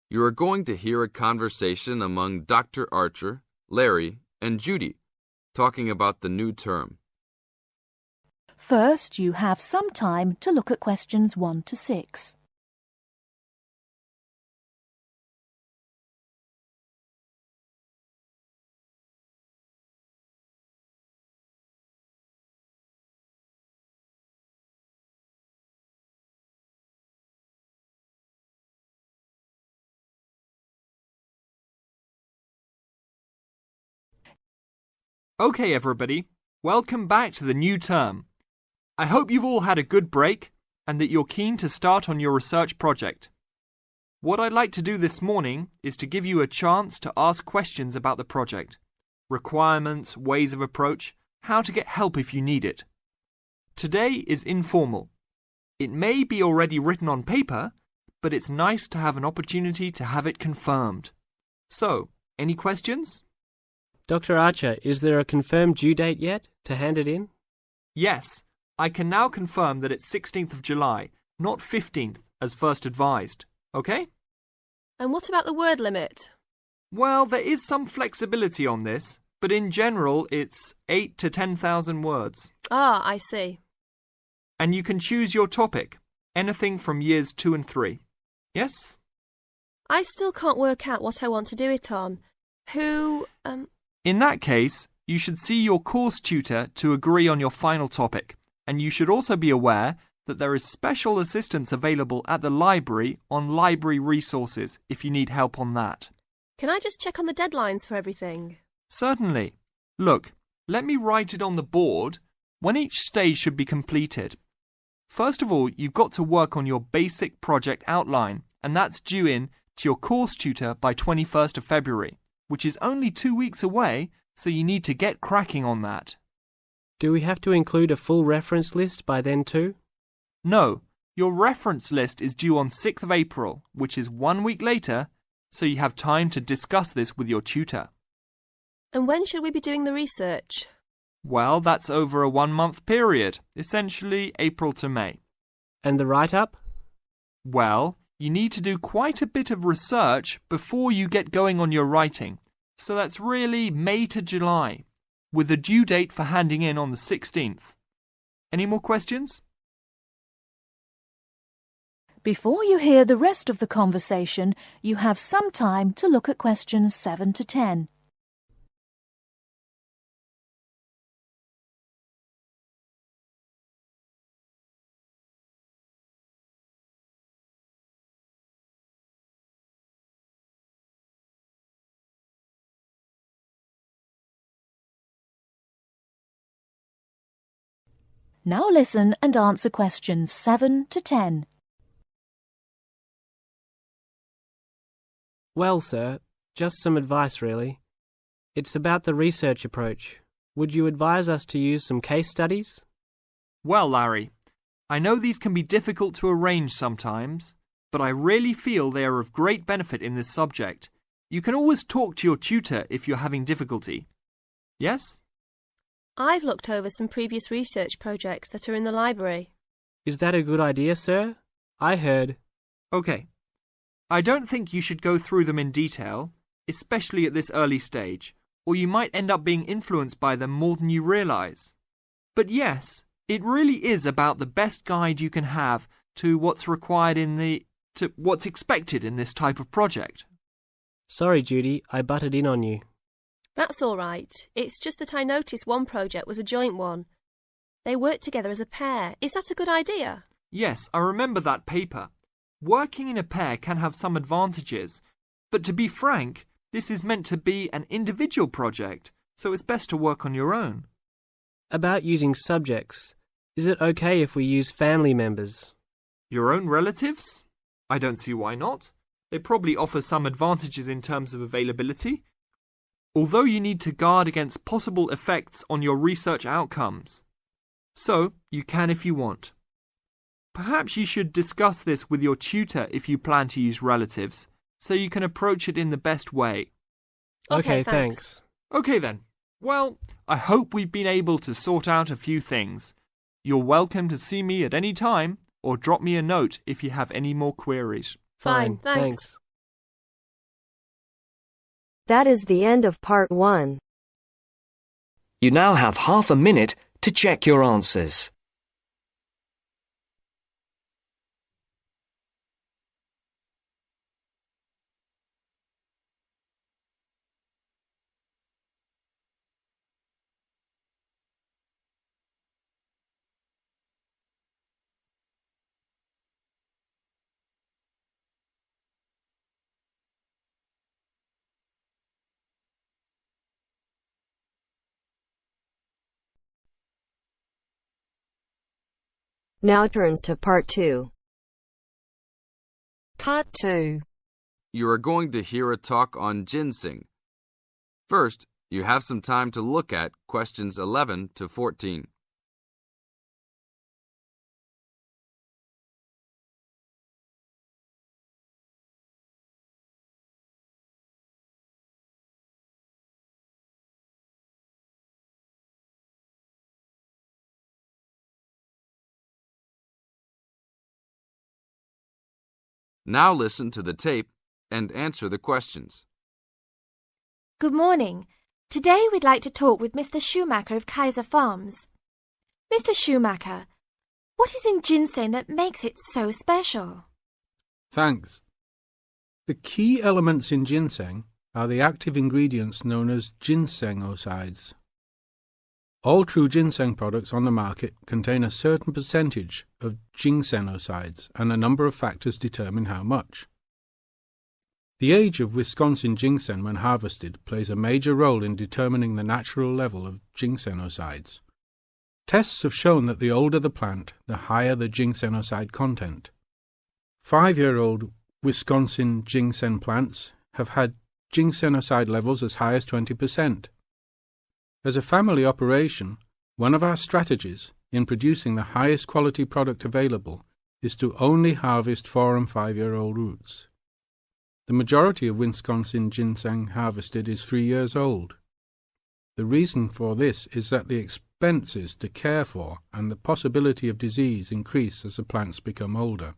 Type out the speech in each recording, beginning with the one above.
You are going to hear a conversation among Dr. Archer, Larry, and Judy, talking about the new term. First, you have some time to look at questions 1 to 6. Okay, everybody, welcome back to the new term. I hope you've all had a good break and that you're keen to start on your research project. What I'd like to do this morning is to give you a chance to ask questions about the project, requirements, ways of approach, how to get help if you need it. Today is informal. It may be already written on paper, but it's nice to have an opportunity to have it confirmed. So, any questions? Dr. Archer, is there a confirmed due date yet to hand it in? Yes, I can now confirm that it's 16th of July, not 15th, as first advised. Okay? And what about the word limit? Well, there is some flexibility on this, but in general it's 8 to 10,000 words. Ah, I see. And you can choose your topic, anything from years 2 and 3. Yes? I still can't work out what I want to do it on. In that case, you should see your course tutor to agree on your final topic, and you should also be aware that there is special assistance available at the library on library resources if you need help on that. Can I just check on the deadlines for everything? Certainly. Look, let me write it on the board when each stage should be completed. First of all, you've got to work on your basic project outline, and that's due in to your course tutor by 21st of February. Which is only 2 weeks away, so you need to get cracking on that. Do we have to include a full reference list by then too? No, your reference list is due on 6th of April, which is 1 week later, so you have time to discuss this with your tutor. And when should we be doing the research? Well, that's over a 1-month period, essentially April to May. And the write-up? Well, you need to do quite a bit of research before you get going on your writing. So that's really May to July, with a due date for handing in on the 16th. Any more questions? Before you hear the rest of the conversation, you have some time to look at questions 7 to 10. Now listen and answer questions 7 to 10. Well, sir, just some advice really. It's about the research approach. Would you advise us to use some case studies? Well, Larry, I know these can be difficult to arrange sometimes, but I really feel they are of great benefit in this subject. You can always talk to your tutor if you're having difficulty. Yes? I've looked over some previous research projects that are in the library. Is that a good idea, sir? I heard. Okay. I don't think you should go through them in detail, especially at this early stage, or you might end up being influenced by them more than you realise. But yes, it really is about the best guide you can have to what's required to what's expected in this type of project. Sorry, Judy, I butted in on you. That's all right. It's just that I noticed one project was a joint one. They worked together as a pair. Is that a good idea? Yes, I remember that paper. Working in a pair can have some advantages, but to be frank, this is meant to be an individual project, so it's best to work on your own. About using subjects, is it okay if we use family members? Your own relatives? I don't see why not. They probably offer some advantages in terms of availability, although you need to guard against possible effects on your research outcomes. So, you can if you want. Perhaps you should discuss this with your tutor if you plan to use relatives, so you can approach it in the best way. Okay, thanks. Okay then. Well, I hope we've been able to sort out a few things. You're welcome to see me at any time, or drop me a note if you have any more queries. Fine, thanks. That is the end of part 1. You now have half a minute to check your answers. Now turns to part 2. Part 2. You are going to hear a talk on ginseng. First, you have some time to look at questions 11 to 14. Now listen to the tape and answer the questions. Good morning. Today we'd like to talk with Mr. Schumacher of Kaiser Farms. Mr. Schumacher, what is in ginseng that makes it so special? Thanks. The key elements in ginseng are the active ingredients known as ginsenosides. All true ginseng products on the market contain a certain percentage of ginsenosides, and a number of factors determine how much. The age of Wisconsin ginseng when harvested plays a major role in determining the natural level of ginsenosides. Tests have shown that the older the plant, the higher the ginsenoside content. 5-year-old Wisconsin ginseng plants have had ginsenoside levels as high as 20%. As a family operation, one of our strategies in producing the highest quality product available is to only harvest 4- and 5-year-old roots. The majority of Wisconsin ginseng harvested is 3 years old. The reason for this is that the expenses to care for and the possibility of disease increase as the plants become older.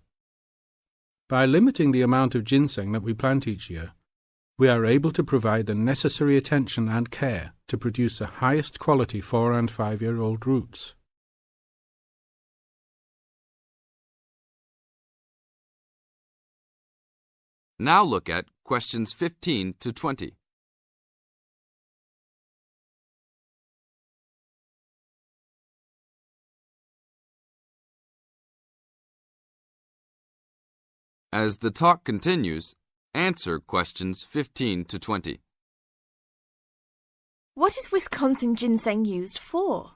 By limiting the amount of ginseng that we plant each year, we are able to provide the necessary attention and care to produce the highest quality 4- and 5-year-old roots. Now look at questions 15 to 20. As the talk continues, answer questions 15 to 20. What is Wisconsin ginseng used for?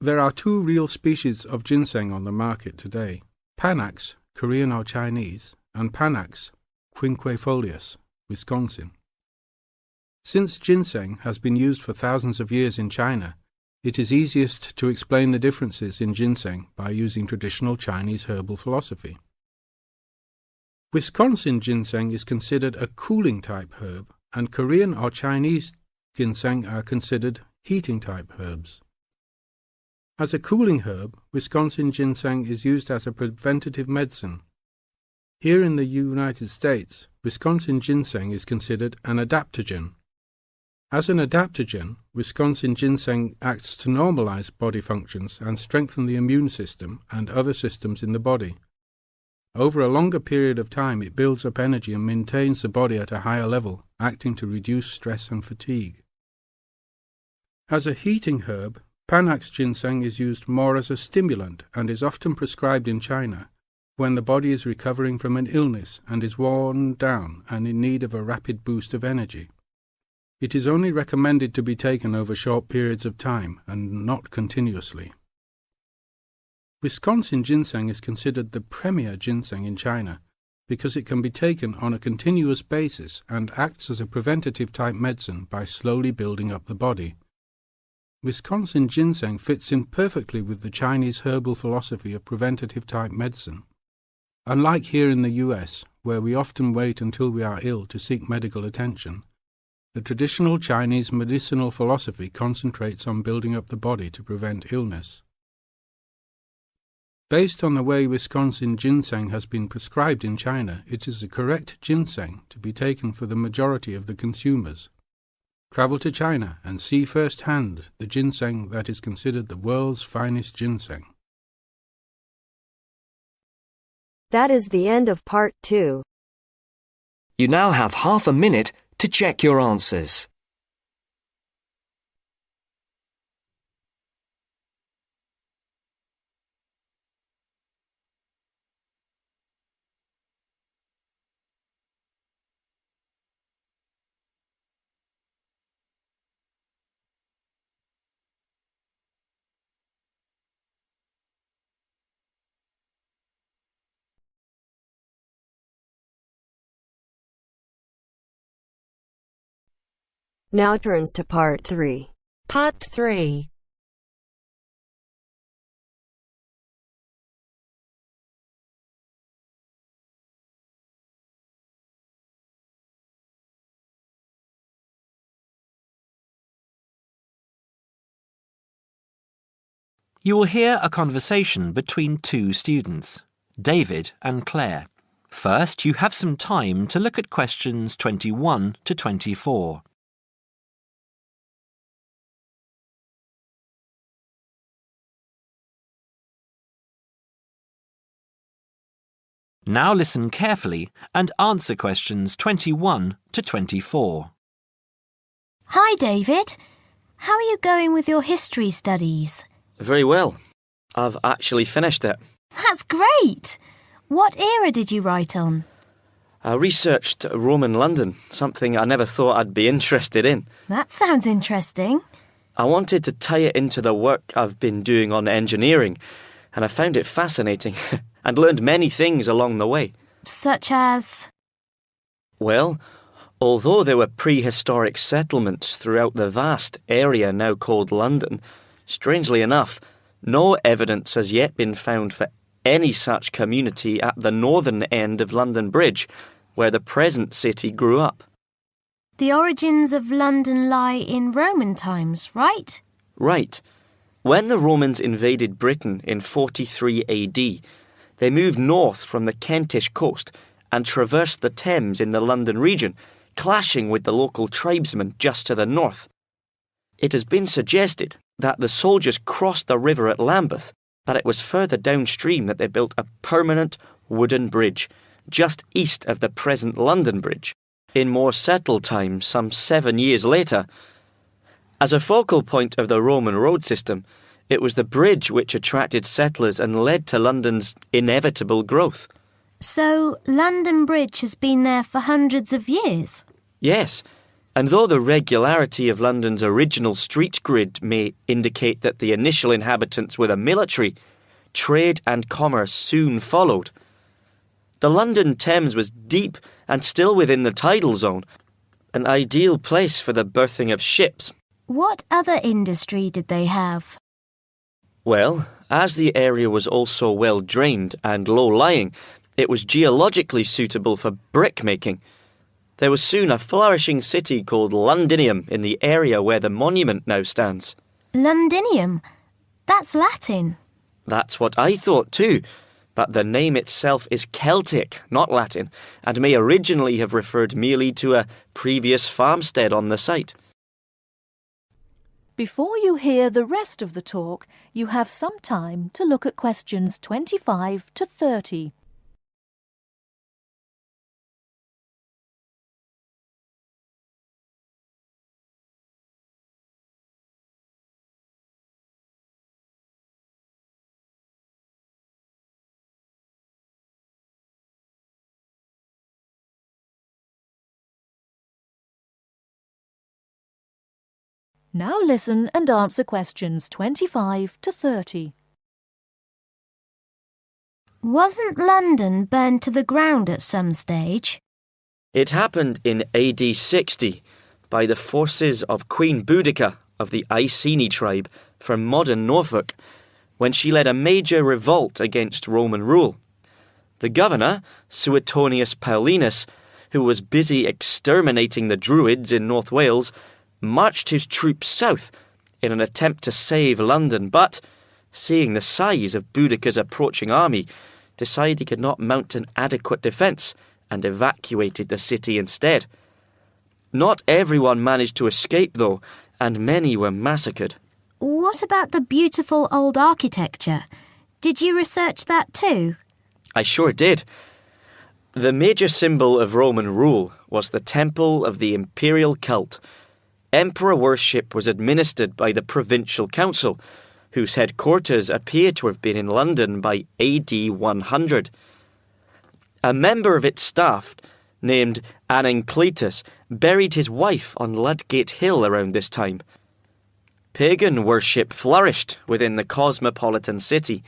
There are 2 real species of ginseng on the market today: Panax, Korean or Chinese, and Panax quinquefolius, Wisconsin. Since ginseng has been used for thousands of years in China, it is easiest to explain the differences in ginseng by using traditional Chinese herbal philosophy. Wisconsin ginseng is considered a cooling-type herb, and Korean or Chinese ginseng are considered heating-type herbs. As a cooling herb, Wisconsin ginseng is used as a preventative medicine. Here in the United States, Wisconsin ginseng is considered an adaptogen. As an adaptogen, Wisconsin ginseng acts to normalize body functions and strengthen the immune system and other systems in the body. Over a longer period of time, it builds up energy and maintains the body at a higher level, acting to reduce stress and fatigue. As a heating herb, Panax ginseng is used more as a stimulant and is often prescribed in China when the body is recovering from an illness and is worn down and in need of a rapid boost of energy. It is only recommended to be taken over short periods of time and not continuously. Wisconsin ginseng is considered the premier ginseng in China because it can be taken on a continuous basis and acts as a preventative-type medicine by slowly building up the body. Wisconsin ginseng fits in perfectly with the Chinese herbal philosophy of preventative-type medicine. Unlike here in the US, where we often wait until we are ill to seek medical attention, the traditional Chinese medicinal philosophy concentrates on building up the body to prevent illness. Based on the way Wisconsin ginseng has been prescribed in China, it is the correct ginseng to be taken for the majority of the consumers. Travel to China and see firsthand the ginseng that is considered the world's finest ginseng. That is the end of part 2. You now have half a minute to check your answers. Now turns to part 3. Part 3. You will hear a conversation between two students, David and Claire. First, you have some time to look at questions 21 to 24. Now listen carefully and answer questions 21 to 24. Hi, David. How are you going with your history studies? Very well. I've actually finished it. That's great! What era did you write on? I researched Roman London, something I never thought I'd be interested in. That sounds interesting. I wanted to tie it into the work I've been doing on engineering, and I found it fascinating and learned many things along the way. Such as? Well, although there were prehistoric settlements throughout the vast area now called London, strangely enough, no evidence has yet been found for any such community at the northern end of London Bridge, where the present city grew up. The origins of London lie in Roman times, right? Right. When the Romans invaded Britain in 43 AD, they moved north from the Kentish coast and traversed the Thames in the London region, clashing with the local tribesmen just to the north. It has been suggested that the soldiers crossed the river at Lambeth, but it was further downstream that they built a permanent wooden bridge, just east of the present London Bridge, in more settled times some 7 years later. As a focal point of the Roman road system, it was the bridge which attracted settlers and led to London's inevitable growth. So, London Bridge has been there for hundreds of years? Yes, and though the regularity of London's original street grid may indicate that the initial inhabitants were the military, trade and commerce soon followed. The London Thames was deep and still within the tidal zone, an ideal place for the berthing of ships. What other industry did they have? Well, as the area was also well drained and low-lying, it was geologically suitable for brick-making. There was soon a flourishing city called Londinium in the area where the monument now stands. Londinium? That's Latin. That's what I thought too, but the name itself is Celtic, not Latin, and may originally have referred merely to a previous farmstead on the site. Before you hear the rest of the talk, you have some time to look at questions 25 to 30. Now listen and answer questions 25 to 30. Wasn't London burned to the ground at some stage? It happened in AD 60 by the forces of Queen Boudica of the Iceni tribe from modern Norfolk, when she led a major revolt against Roman rule. The governor, Suetonius Paulinus, who was busy exterminating the Druids in North Wales, marched his troops south in an attempt to save London, but seeing the size of Boudica's approaching army, decided he could not mount an adequate defence and evacuated the city instead. Not everyone managed to escape, though, and many were massacred. What about the beautiful old architecture? Did you research that too? I sure did. The major symbol of Roman rule was the temple of the imperial cult. Emperor worship was administered by the provincial council, whose headquarters appear to have been in London by AD 100. A member of its staff, named Anancletus, buried his wife on Ludgate Hill around this time. Pagan worship flourished within the cosmopolitan city.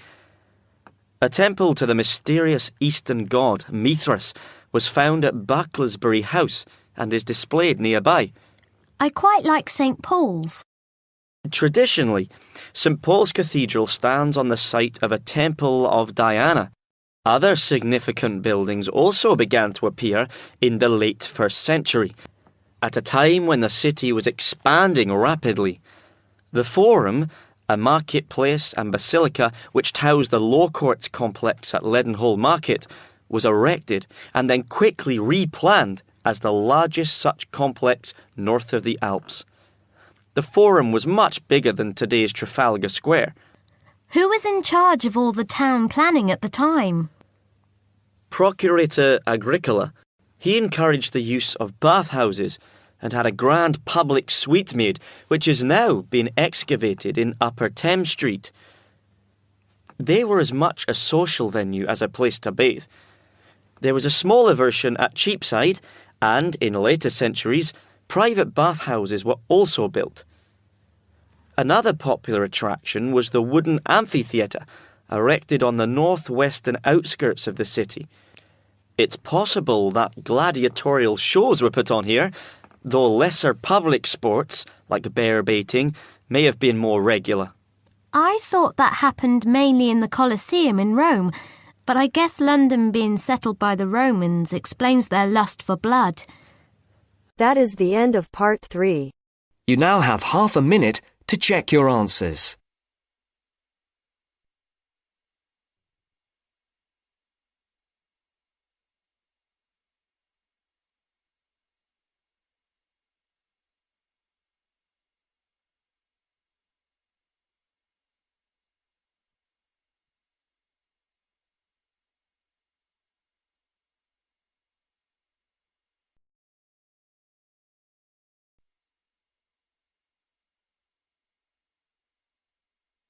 A temple to the mysterious eastern god Mithras was found at Bucklersbury House and is displayed nearby. I quite like St. Paul's. Traditionally, St. Paul's Cathedral stands on the site of a temple of Diana. Other significant buildings also began to appear in the late 1st century, at a time when the city was expanding rapidly. The Forum, a marketplace and basilica which housed the Law Courts complex at Leadenhall Market, was erected and then quickly replanned as the largest such complex north of the Alps. The Forum was much bigger than today's Trafalgar Square. Who was in charge of all the town planning at the time? Procurator Agricola. He encouraged the use of bathhouses and had a grand public suite made, which is now being excavated in Upper Thames Street. They were as much a social venue as a place to bathe. There was a smaller version at Cheapside, and in later centuries, private bathhouses were also built. Another popular attraction was the wooden amphitheatre, erected on the northwestern outskirts of the city. It's possible that gladiatorial shows were put on here, though lesser public sports, like bear baiting, may have been more regular. I thought that happened mainly in the Colosseum in Rome, but I guess London being settled by the Romans explains their lust for blood. That is the end of part 3. You now have half a minute to check your answers.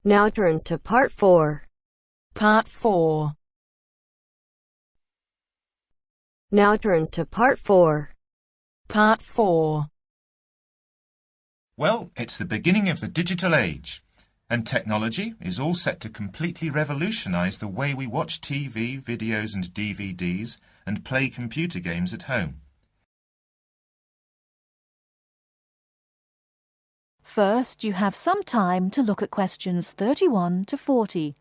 Now turns to part 4. Part 4. Now turns to part 4. Part 4. Well, it's the beginning of the digital age, and technology is all set to completely revolutionise the way we watch TV, videos and DVDs and play computer games at home. First, you have some time to look at questions 31 to 40.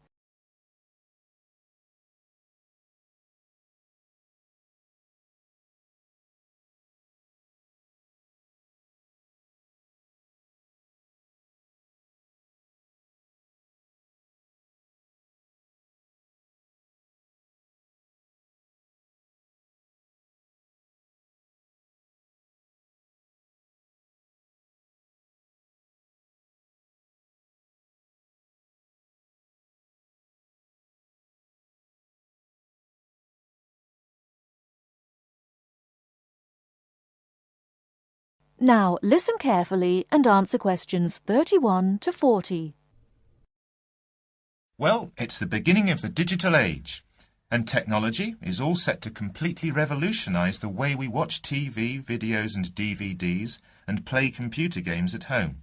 Now, listen carefully and answer questions 31 to 40. Well, it's the beginning of the digital age, and technology is all set to completely revolutionise the way we watch TV, videos and DVDs and play computer games at home.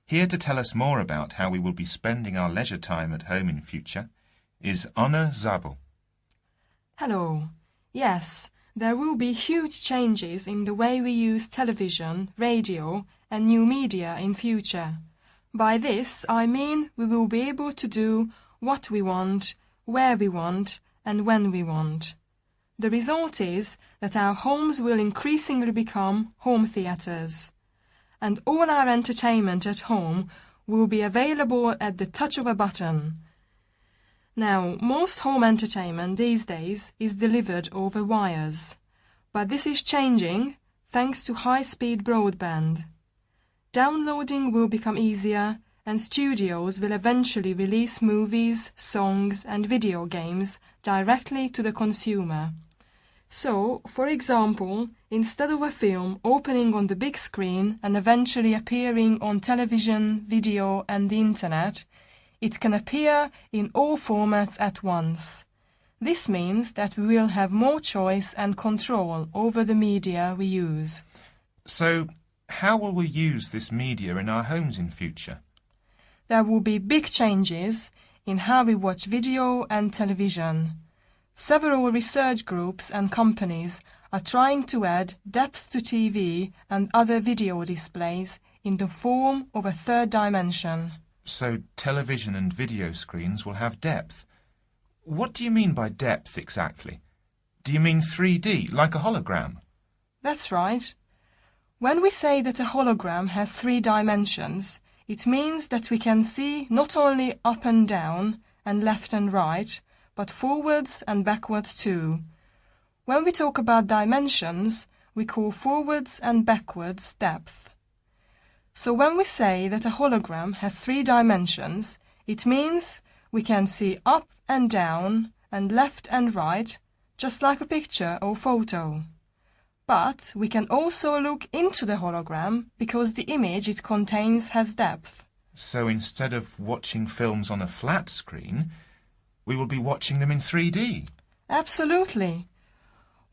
Here to tell us more about how we will be spending our leisure time at home in future is Anna Zabel. Hello. Yes. There will be huge changes in the way we use television, radio and new media in future. By this I mean we will be able to do what we want, where we want and when we want. The result is that our homes will increasingly become home theatres, and all our entertainment at home will be available at the touch of a button. Now, most home entertainment these days is delivered over wires, but this is changing thanks to high-speed broadband. Downloading will become easier, and studios will eventually release movies, songs and video games directly to the consumer. So, for example, instead of a film opening on the big screen and eventually appearing on television, video and the internet, it can appear in all formats at once. This means that we will have more choice and control over the media we use. So, how will we use this media in our homes in future? There will be big changes in how we watch video and television. Several research groups and companies are trying to add depth to TV and other video displays in the form of a third dimension. So television and video screens will have depth. What do you mean by depth exactly? Do you mean 3D, like a hologram? That's right. When we say that a hologram has 3 dimensions, it means that we can see not only up and down and left and right, but forwards and backwards too. When we talk about dimensions, we call forwards and backwards depth. So when we say that a hologram has 3 dimensions, it means we can see up and down and left and right, just like a picture or photo. But we can also look into the hologram because the image it contains has depth. So instead of watching films on a flat screen, we will be watching them in 3D. Absolutely.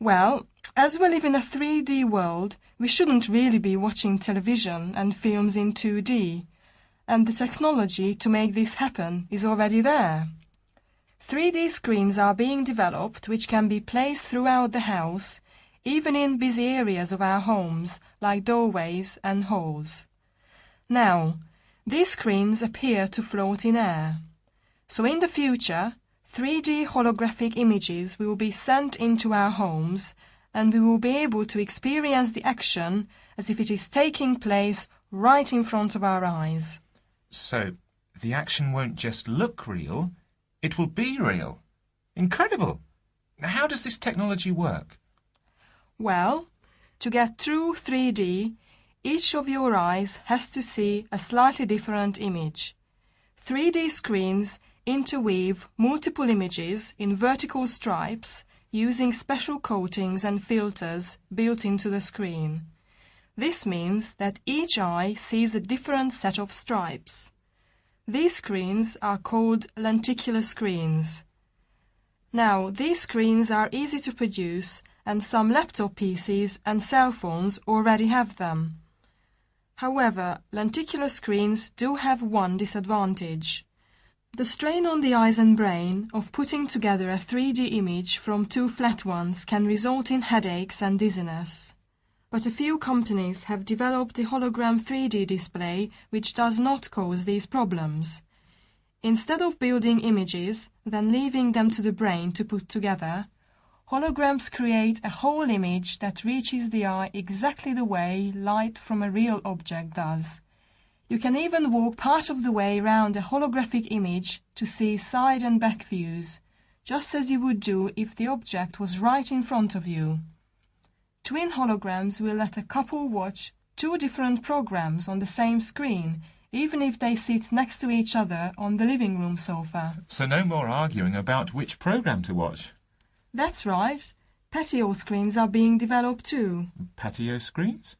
Well, as we live in a 3D world, we shouldn't really be watching television and films in 2D. And the technology to make this happen is already there. 3D screens are being developed which can be placed throughout the house, even in busy areas of our homes, like doorways and halls. Now, these screens appear to float in air. So in the future, 3D holographic images will be sent into our homes, and we will be able to experience the action as if it is taking place right in front of our eyes. So, the action won't just look real, it will be real. Incredible! How does this technology work? Well, to get true 3D, each of your eyes has to see a slightly different image. 3D screens interweave multiple images in vertical stripes using special coatings and filters built into the screen. This means that each eye sees a different set of stripes. These screens are called lenticular screens. Now, these screens are easy to produce, and some laptop PCs and cell phones already have them. However, lenticular screens do have one disadvantage. The strain on the eyes and brain of putting together a 3D image from 2 flat ones can result in headaches and dizziness. But a few companies have developed a hologram 3D display which does not cause these problems. Instead of building images, then leaving them to the brain to put together, holograms create a whole image that reaches the eye exactly the way light from a real object does. You can even walk part of the way around a holographic image to see side and back views, just as you would do if the object was right in front of you. Twin holograms will let a couple watch 2 different programs on the same screen, even if they sit next to each other on the living room sofa. So no more arguing about which program to watch. That's right. Patio screens are being developed too. Patio screens?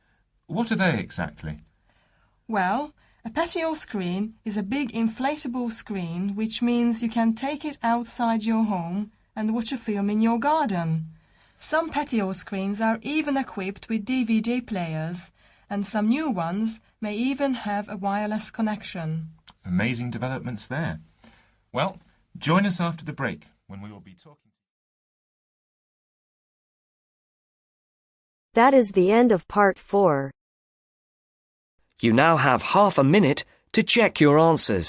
What are they exactly? Well, a patio screen is a big inflatable screen, which means you can take it outside your home and watch a film in your garden. Some patio screens are even equipped with DVD players, and some new ones may even have a wireless connection. Amazing developments there. Well, join us after the break when we will be talking. That is the end of part 4. You now have half a minute to check your answers.